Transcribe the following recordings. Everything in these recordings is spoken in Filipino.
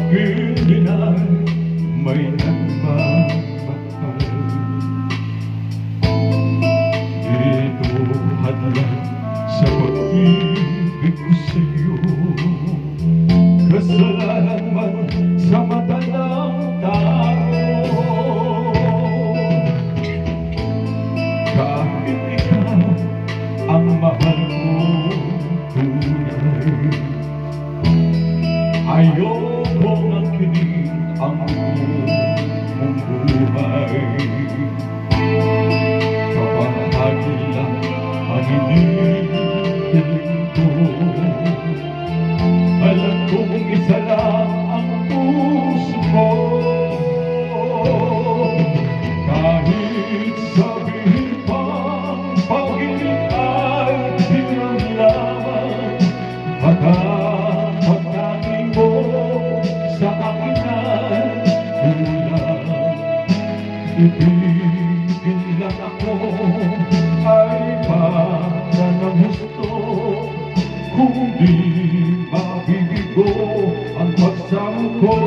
aking inay may nagmamahal. Dito hadlang sa pag-ibig ko sa'yo, kasalanan man sa mata ng tao. Kahit ikaw ang mahal ko tunay, ayokong angkinin ang buong buhay. Kabahagi lang ang hinihiling ko, alam kong isa lang ang puso ko. Kahit sabihin pang pag-ibig ay hirap lamang, at ang pagdating mo sa akin ay kulang. Ibigin lang ako ay para ng gusto, kung di mabibigo ang pagsama ko.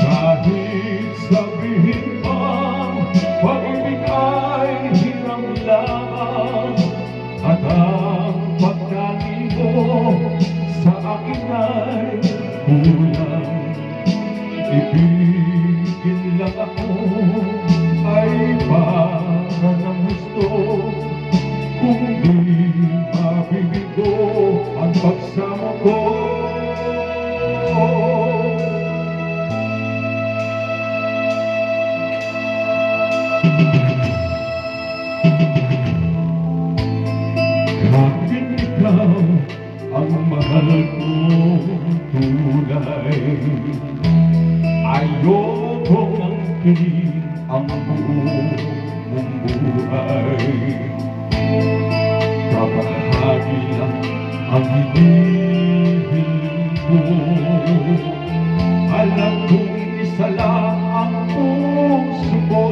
Kahit sabihin pang pag-ibig ay hirap lamang, at ang pagdating mo sa akin ay kulang. Ibigin lang ako ay para ng gusto, kung di mabibigo ang pagsama ko. Kahit ikaw ang mahal ko tunay, ayokong angkinin ang buong mong buhay. Kabahagi lang ang hinihiling ko, alam kong isa lang ang puso ko.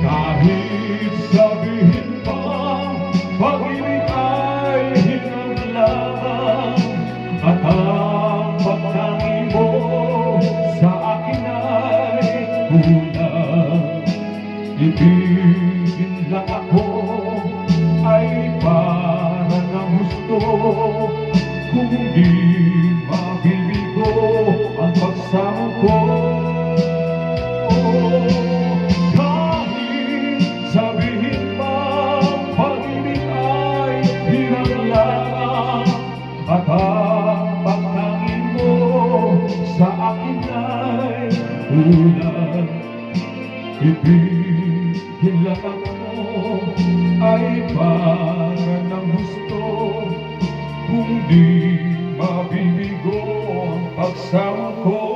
Kahit sabihin pang pag-ibig ay hirap lamang, at ang pagdating mo sa akin ay kulang. Ibigin lang ako ay para ng gusto, kung di mabibigo ang pagsama ko. Kahit sabihin pang pag-ibig ay hirap lamang, at ang pagdating mo sa akin ay kulang. Ibigin lang ako ay para ng gusto, kung di mabibigo ang pagsama ko.